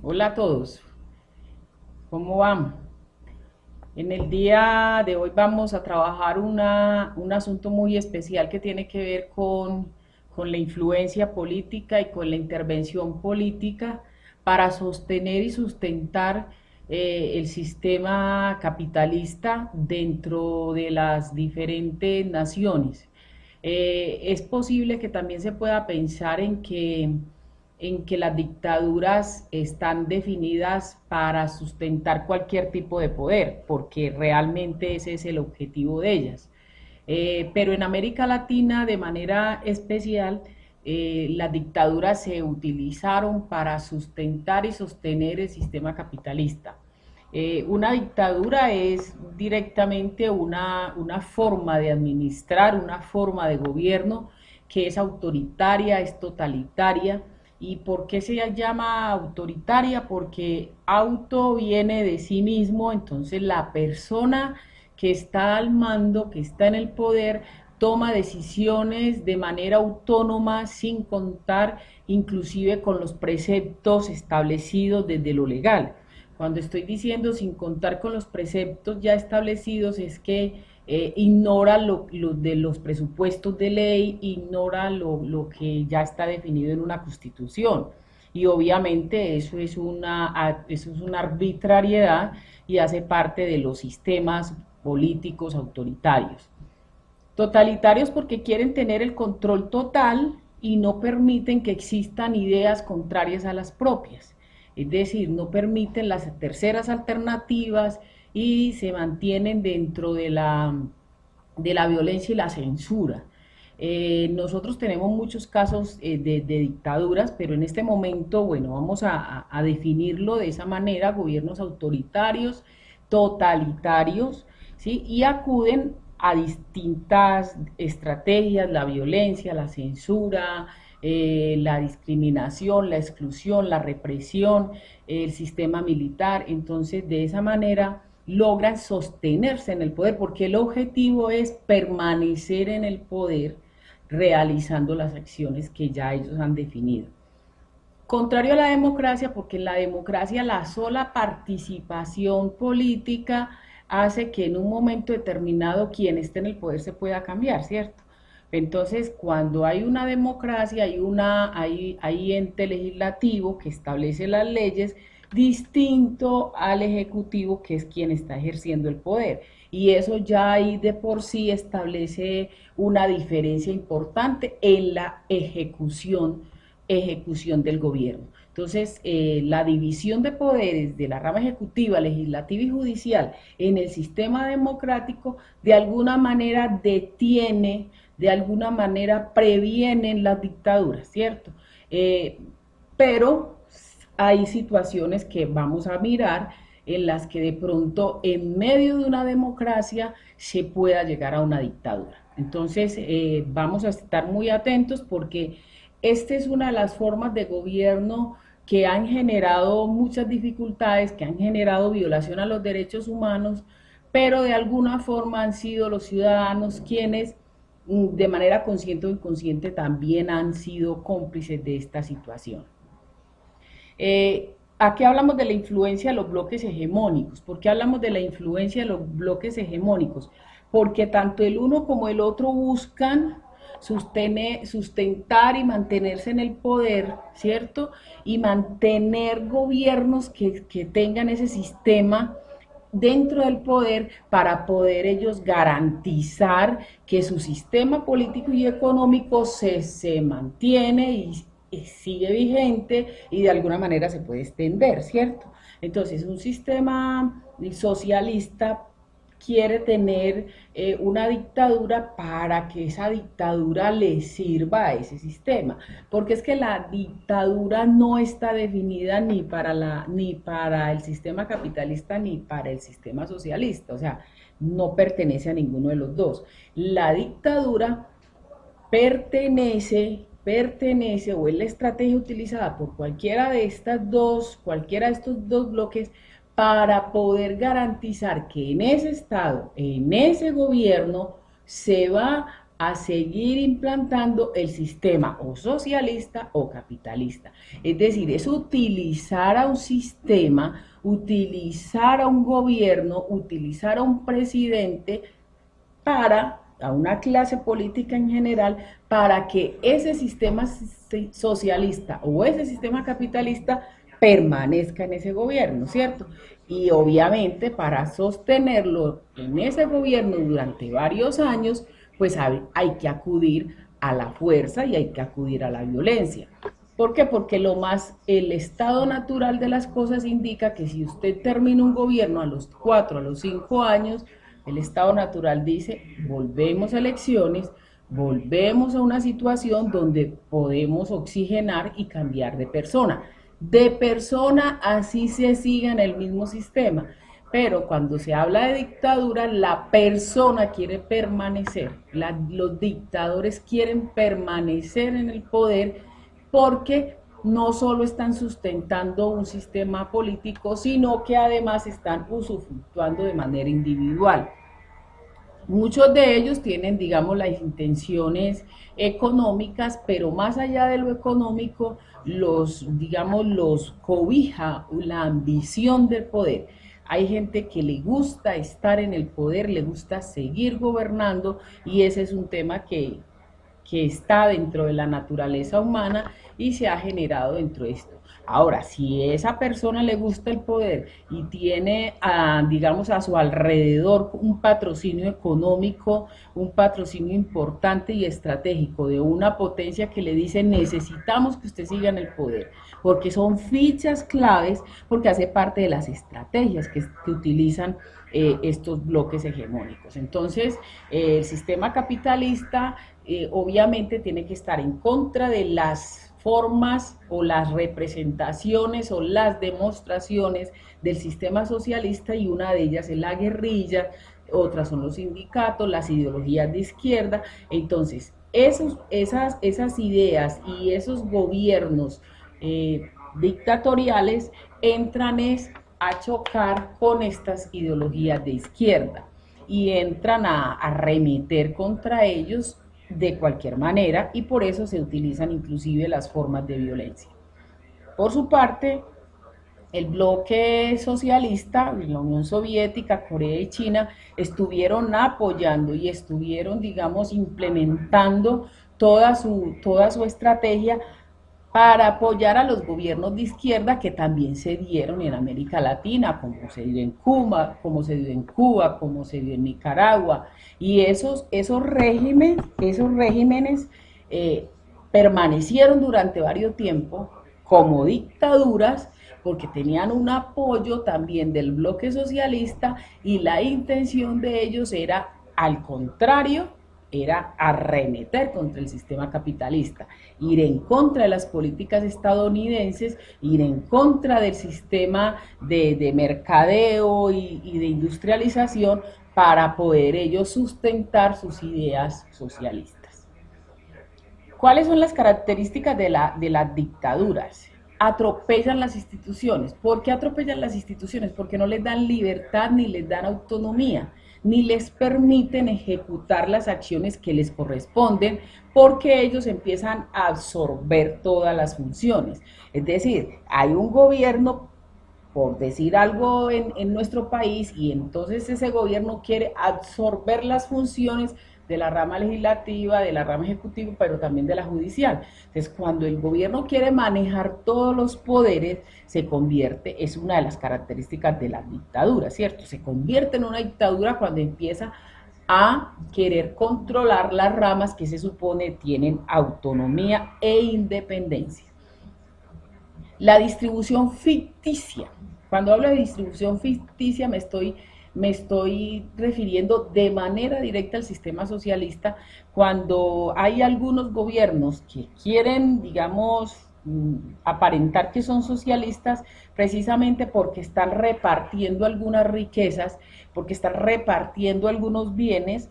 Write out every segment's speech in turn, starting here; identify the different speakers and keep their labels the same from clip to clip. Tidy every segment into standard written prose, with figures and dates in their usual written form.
Speaker 1: Hola a todos, ¿cómo van? En el día de hoy vamos a trabajar un asunto muy especial que tiene que ver con la influencia política y con la intervención política para sostener y sustentar el sistema capitalista dentro de las diferentes naciones. Es posible que también se pueda pensar en que las dictaduras están definidas para sustentar cualquier tipo de poder, porque realmente ese es el objetivo de ellas. Pero en América Latina, de manera especial, las dictaduras se utilizaron para sustentar y sostener el sistema capitalista. Una dictadura es directamente una forma de administrar, una forma de gobierno que es autoritaria, es totalitaria. ¿Y por qué se llama autoritaria? Porque auto viene de sí mismo, entonces la persona que está al mando, que está en el poder, toma decisiones de manera autónoma sin contar inclusive con los preceptos establecidos desde lo legal. Cuando estoy diciendo sin contar con los preceptos ya establecidos es que ignora lo de los presupuestos de ley, ignora lo que ya está definido en una constitución. Y obviamente eso es una arbitrariedad y hace parte de los sistemas políticos autoritarios. Totalitarios porque quieren tener el control total y no permiten que existan ideas contrarias a las propias. Es decir, no permiten las terceras alternativas y se mantienen dentro de la violencia y la censura. Nosotros tenemos muchos casos de dictaduras, pero en este momento, bueno, vamos a definirlo de esa manera, gobiernos autoritarios, totalitarios, ¿sí? Y acuden a distintas estrategias, la violencia, la censura, la discriminación, la exclusión, la represión, el sistema militar. Entonces, de esa manera logran sostenerse en el poder, porque el objetivo es permanecer en el poder realizando las acciones que ya ellos han definido. Contrario a la democracia, porque en la democracia la sola participación política hace que en un momento determinado quien esté en el poder se pueda cambiar, ¿cierto? Entonces, cuando hay una democracia, hay ente legislativo que establece las leyes distinto al ejecutivo, que es quien está ejerciendo el poder. Y eso ya ahí de por sí establece una diferencia importante en la ejecución del gobierno. Entonces, la división de poderes de la rama ejecutiva, legislativa y judicial en el sistema democrático de alguna manera detiene, de alguna manera previene las dictaduras, ¿cierto? Pero hay situaciones que vamos a mirar en las que de pronto en medio de una democracia se pueda llegar a una dictadura. Entonces, vamos a estar muy atentos porque esta es una de las formas de gobierno que han generado muchas dificultades, que han generado violación a los derechos humanos, pero de alguna forma han sido los ciudadanos quienes de manera consciente o inconsciente también han sido cómplices de esta situación. Aquí hablamos de la influencia de los bloques hegemónicos. ¿Por qué hablamos de la influencia de los bloques hegemónicos? Porque tanto el uno como el otro buscan sustentar y mantenerse en el poder, ¿cierto? Y mantener gobiernos que tengan ese sistema dentro del poder para poder ellos garantizar que su sistema político y económico se mantiene y sigue vigente y de alguna manera se puede extender, ¿cierto? Entonces, un sistema socialista quiere tener una dictadura para que esa dictadura le sirva a ese sistema, porque es que la dictadura no está definida ni para el sistema capitalista ni para el sistema socialista, o sea, no pertenece a ninguno de los dos. La dictadura pertenece o es la estrategia utilizada por cualquiera de estos dos bloques para poder garantizar que en ese estado, en ese gobierno, se va a seguir implantando el sistema o socialista o capitalista. Es decir, es utilizar a un sistema, utilizar a un gobierno, utilizar a un presidente para, a una clase política en general, para que ese sistema socialista o ese sistema capitalista permanezca en ese gobierno, ¿cierto? Y obviamente para sostenerlo en ese gobierno durante varios años, pues hay que acudir a la fuerza y hay que acudir a la violencia. ¿Por qué? Porque el estado natural de las cosas indica que si usted termina un gobierno a los 4, a los 5 años, el estado natural dice, volvemos a elecciones, volvemos a una situación donde podemos oxigenar y cambiar de persona. De persona así se siga en el mismo sistema. Pero cuando se habla de dictadura, la persona quiere permanecer, los dictadores quieren permanecer en el poder porque no solo están sustentando un sistema político, sino que además están usufructuando de manera individual. Muchos de ellos tienen, digamos, las intenciones económicas, pero más allá de lo económico, digamos, los cobija la ambición del poder. Hay gente que le gusta estar en el poder, le gusta seguir gobernando y ese es un tema que está dentro de la naturaleza humana y se ha generado dentro de esto. Ahora, si a esa persona le gusta el poder y tiene, digamos, a su alrededor un patrocinio económico, un patrocinio importante y estratégico de una potencia que le dice necesitamos que usted siga en el poder, porque son fichas claves, porque hace parte de las estrategias que utilizan estos bloques hegemónicos. Entonces, el sistema capitalista obviamente tiene que estar en contra de las formas o las representaciones o las demostraciones del sistema socialista y una de ellas es la guerrilla, otras son los sindicatos, las ideologías de izquierda. Entonces, esas ideas y esos gobiernos dictatoriales entran a chocar con estas ideologías de izquierda y entran a arremeter contra ellos de cualquier manera y por eso se utilizan inclusive las formas de violencia. Por su parte, el bloque socialista, la Unión Soviética, Corea y China, estuvieron apoyando y estuvieron, digamos, implementando toda su estrategia para apoyar a los gobiernos de izquierda que también se dieron en América Latina, como se dio en Cuba, como se dio en Nicaragua. Y esos regímenes permanecieron durante varios tiempos como dictaduras porque tenían un apoyo también del bloque socialista y la intención de ellos era, al contrario, era arremeter contra el sistema capitalista, ir en contra de las políticas estadounidenses, ir en contra del sistema de mercadeo y de industrialización para poder ellos sustentar sus ideas socialistas. ¿Cuáles son las características de las dictaduras? Atropellan las instituciones. ¿Por qué atropellan las instituciones? Porque no les dan libertad ni les dan autonomía, ni les permiten ejecutar las acciones que les corresponden, porque ellos empiezan a absorber todas las funciones. Es decir, hay un gobierno, por decir algo, en nuestro país, y entonces ese gobierno quiere absorber las funciones de la rama legislativa, de la rama ejecutiva, pero también de la judicial. Entonces, cuando el gobierno quiere manejar todos los poderes, es una de las características de la dictadura, ¿cierto? Se convierte en una dictadura cuando empieza a querer controlar las ramas que se supone tienen autonomía e independencia. La distribución ficticia. Cuando hablo de distribución ficticia me estoy refiriendo de manera directa al sistema socialista cuando hay algunos gobiernos que quieren, digamos, aparentar que son socialistas precisamente porque están repartiendo algunas riquezas, porque están repartiendo algunos bienes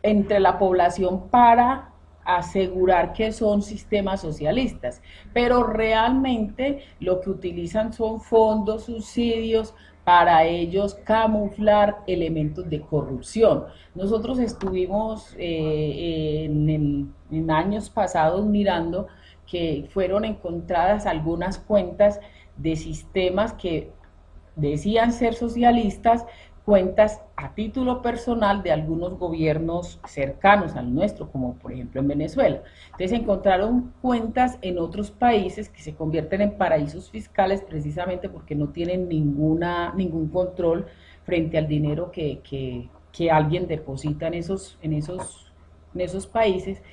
Speaker 1: entre la población para asegurar que son sistemas socialistas, pero realmente lo que utilizan son fondos, subsidios para ellos camuflar elementos de corrupción. Nosotros estuvimos en años pasados mirando que fueron encontradas algunas cuentas de sistemas que decían ser socialistas, cuentas a título personal de algunos gobiernos cercanos al nuestro, como por ejemplo en Venezuela. Entonces encontraron cuentas en otros países que se convierten en paraísos fiscales precisamente porque no tienen ningún control frente al dinero que alguien deposita en esos países.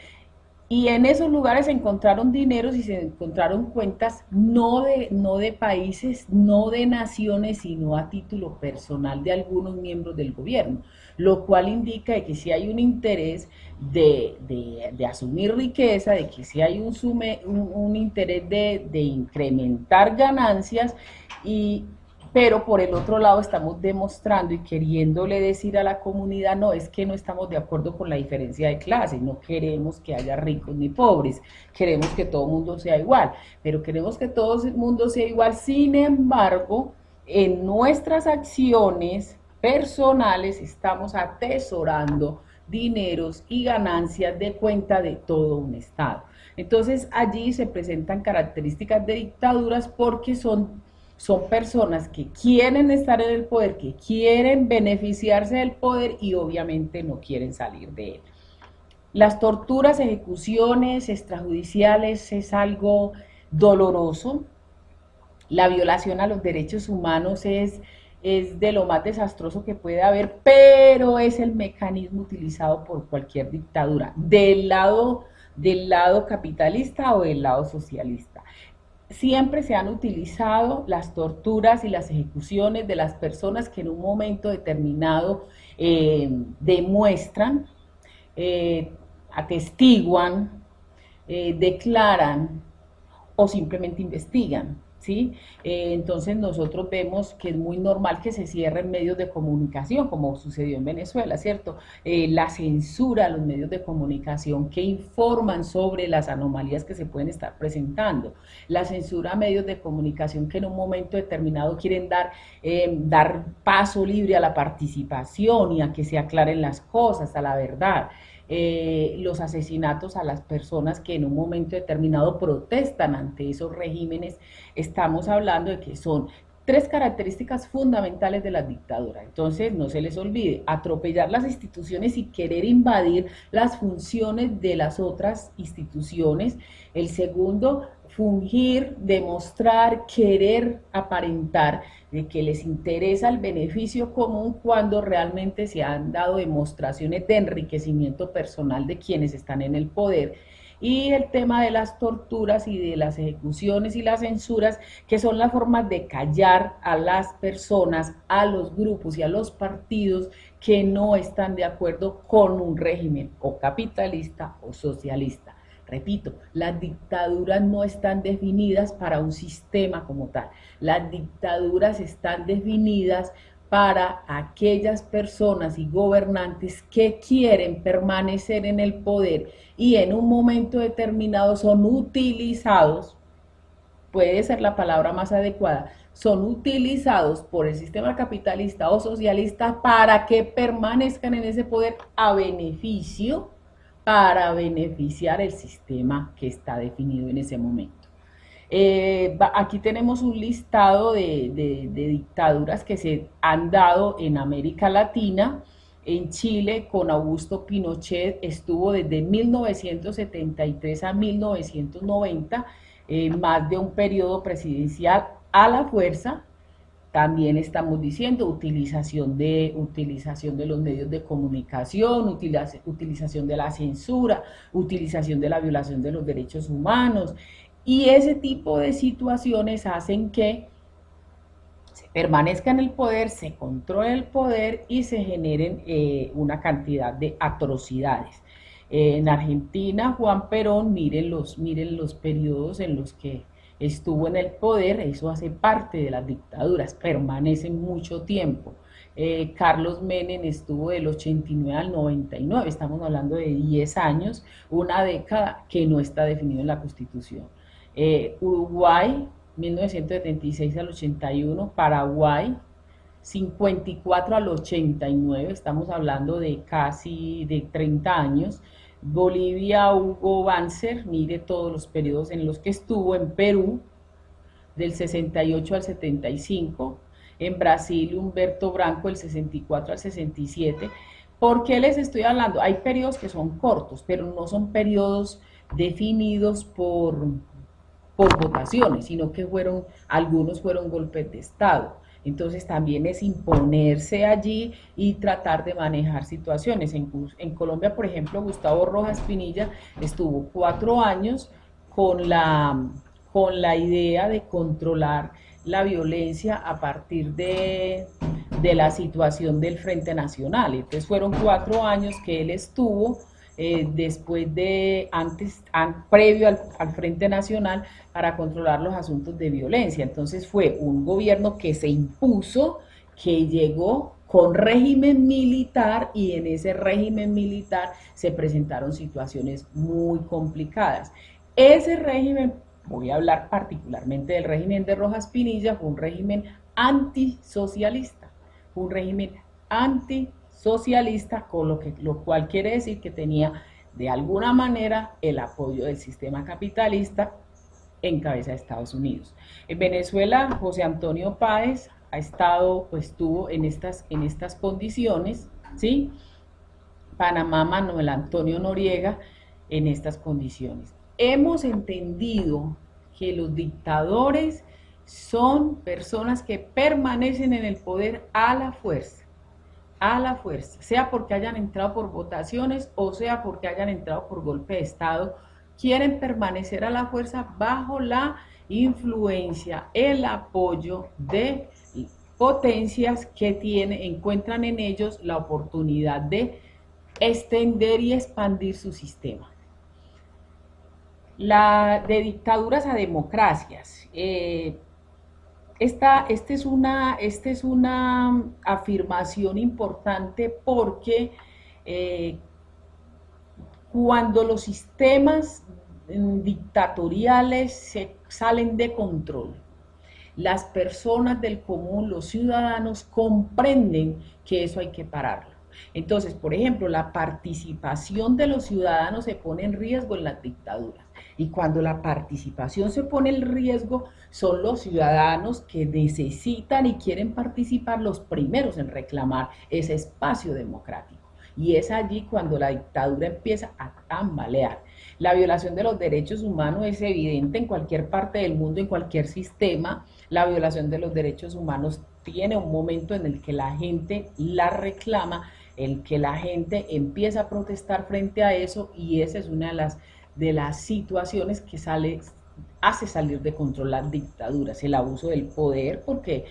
Speaker 1: Y en esos lugares se encontraron dineros y se encontraron cuentas no de países, no de naciones, sino a título personal de algunos miembros del gobierno, lo cual indica que si hay un interés de asumir riqueza, de que si hay un interés de incrementar ganancias y pero por el otro lado estamos demostrando y queriéndole decir a la comunidad, no, es que no estamos de acuerdo con la diferencia de clase, no queremos que haya ricos ni pobres, queremos que todo el mundo sea igual, pero queremos que todo el mundo sea igual, sin embargo, en nuestras acciones personales estamos atesorando dineros y ganancias de cuenta de todo un Estado. Entonces allí se presentan características de dictaduras porque son personas que quieren estar en el poder, que quieren beneficiarse del poder y obviamente no quieren salir de él. Las torturas, ejecuciones extrajudiciales es algo doloroso. La violación a los derechos humanos es de lo más desastroso que puede haber, pero es el mecanismo utilizado por cualquier dictadura, del lado capitalista o del lado socialista. Siempre se han utilizado las torturas y las ejecuciones de las personas que en un momento determinado demuestran, atestiguan, declaran o simplemente investigan. ¿Sí? Entonces nosotros vemos que es muy normal que se cierren medios de comunicación, como sucedió en Venezuela, ¿cierto? La censura a los medios de comunicación que informan sobre las anomalías que se pueden estar presentando, la censura a medios de comunicación que en un momento determinado quieren dar paso libre a la participación y a que se aclaren las cosas, a la verdad. Los asesinatos a las personas que en un momento determinado protestan ante esos regímenes, estamos hablando de que son tres características fundamentales de las dictaduras. Entonces, no se les olvide, atropellar las instituciones y querer invadir las funciones de las otras instituciones. El segundo, fungir, demostrar, querer aparentar de que les interesa el beneficio común cuando realmente se han dado demostraciones de enriquecimiento personal de quienes están en el poder. Y el tema de las torturas y de las ejecuciones y las censuras, que son las formas de callar a las personas, a los grupos y a los partidos que no están de acuerdo con un régimen o capitalista o socialista. Repito, las dictaduras no están definidas para un sistema como tal. Las dictaduras están definidas para aquellas personas y gobernantes que quieren permanecer en el poder y en un momento determinado son utilizados, puede ser la palabra más adecuada, son utilizados por el sistema capitalista o socialista para que permanezcan en ese poder a beneficio para beneficiar el sistema que está definido en ese momento. Aquí tenemos un listado de dictaduras que se han dado en América Latina. En Chile, con Augusto Pinochet, estuvo desde 1973 a 1990, más de un periodo presidencial a la fuerza. También estamos diciendo utilización de los medios de comunicación, utilización de la censura, utilización de la violación de los derechos humanos. Y ese tipo de situaciones hacen que se permanezca en el poder, se controle el poder y se generen una cantidad de atrocidades. En Argentina, Juan Perón, miren los periodos en los que estuvo en el poder, eso hace parte de las dictaduras, permanecen mucho tiempo. Carlos Menem estuvo del 89 al 99, estamos hablando de 10 años, una década que no está definido en la Constitución. Uruguay, 1976 al 81, Paraguay, 54 al 89, estamos hablando de casi de 30 años. Bolivia, Hugo Banzer, mire todos los periodos en los que estuvo. En Perú, del 68 al 75, en Brasil Humberto Branco del 64 al 67. ¿Por qué les estoy hablando? Hay periodos que son cortos, pero no son periodos definidos por votaciones, sino que algunos fueron golpes de Estado. Entonces también es imponerse allí y tratar de manejar situaciones. En Colombia, por ejemplo, Gustavo Rojas Pinilla estuvo 4 años con la idea de controlar la violencia a partir de la situación del Frente Nacional. Entonces fueron 4 años que él estuvo después de, previo al Frente Nacional, para controlar los asuntos de violencia. Entonces fue un gobierno que se impuso, que llegó con régimen militar, y en ese régimen militar se presentaron situaciones muy complicadas. Ese régimen, voy a hablar particularmente del régimen de Rojas Pinilla, fue un régimen antisocialista, fue un régimen antisocialista, lo cual quiere decir que tenía de alguna manera el apoyo del sistema capitalista en cabeza de Estados Unidos. En Venezuela, José Antonio Páez ha estado, pues estuvo en estas condiciones, ¿sí? Panamá, Manuel Antonio Noriega, en estas condiciones. Hemos entendido que los dictadores son personas que permanecen en el poder a la fuerza, sea porque hayan entrado por votaciones o sea porque hayan entrado por golpe de Estado. Quieren permanecer a la fuerza bajo la influencia, el apoyo de potencias que encuentran en ellos la oportunidad de extender y expandir su sistema. De dictaduras a democracias. Esta es una afirmación importante porque cuando los sistemas dictatoriales se salen de control, las personas del común, los ciudadanos, comprenden que eso hay que pararlo. Entonces, por ejemplo, la participación de los ciudadanos se pone en riesgo en las dictaduras. Y cuando la participación se pone en riesgo, son los ciudadanos que necesitan y quieren participar los primeros en reclamar ese espacio democrático. Y es allí cuando la dictadura empieza a tambalear. La violación de los derechos humanos es evidente en cualquier parte del mundo, en cualquier sistema. La violación de los derechos humanos tiene un momento en el que la gente la reclama, en que la gente empieza a protestar frente a eso, y esa es una de las situaciones que hace salir de control las dictaduras, el abuso del poder, porque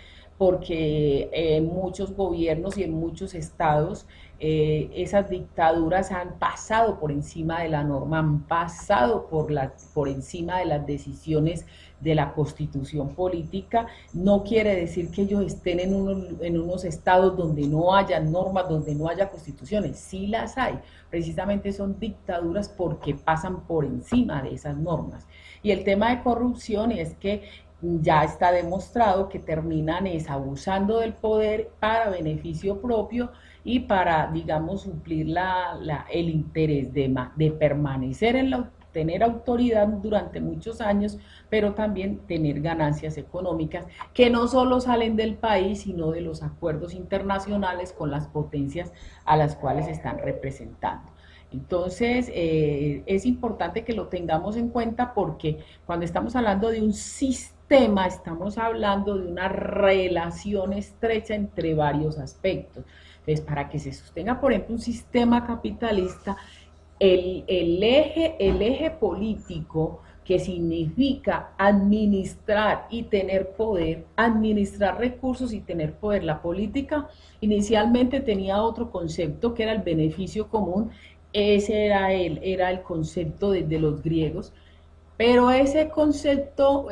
Speaker 1: en muchos gobiernos y en muchos estados esas dictaduras han pasado por encima de la norma, han pasado por encima de las decisiones de la constitución política. No quiere decir que ellos estén en unos estados donde no haya normas, donde no haya constituciones. Sí las hay, precisamente son dictaduras porque pasan por encima de esas normas. Y el tema de corrupción es que ya está demostrado que terminan abusando del poder para beneficio propio y para, digamos, suplir el interés de permanecer tener autoridad durante muchos años, pero también tener ganancias económicas que no solo salen del país, sino de los acuerdos internacionales con las potencias a las cuales están representando. Entonces, es importante que lo tengamos en cuenta, porque cuando estamos hablando de un sistema, estamos hablando de una relación estrecha entre varios aspectos. Entonces, para que se sostenga, por ejemplo, un sistema capitalista, el eje político, que significa administrar y tener poder, administrar recursos y tener poder. La política inicialmente tenía otro concepto, que era el beneficio común. Ese era el concepto de los griegos, pero ese concepto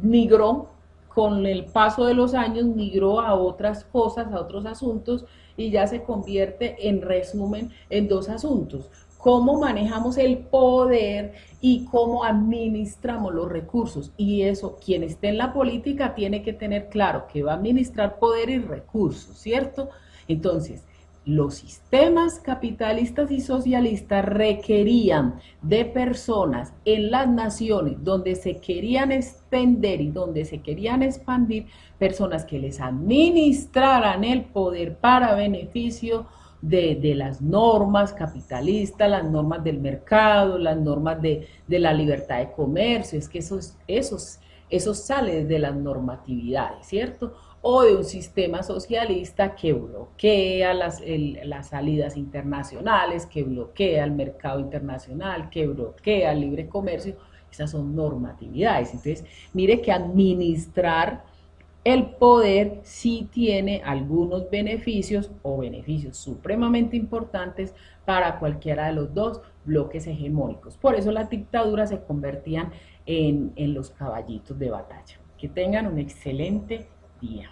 Speaker 1: migró con el paso de los años, migró a otras cosas, a otros asuntos, y ya se convierte, en resumen, en dos asuntos: cómo manejamos el poder y cómo administramos los recursos. Y eso, quien esté en la política tiene que tener claro que va a administrar poder y recursos, ¿cierto? Entonces, los sistemas capitalistas y socialistas requerían de personas en las naciones donde se querían extender y donde se querían expandir, personas que les administraran el poder para beneficio de las normas capitalistas, las normas del mercado, las normas de la libertad de comercio. Es que eso sale de las normatividades, ¿cierto? O de un sistema socialista que bloquea las salidas internacionales, que bloquea el mercado internacional, que bloquea el libre comercio. Esas son normatividades. Entonces, mire que administrar el poder sí tiene algunos beneficios o beneficios supremamente importantes para cualquiera de los dos bloques hegemónicos. Por eso las dictaduras se convertían en los caballitos de batalla. Que tengan un excelente día.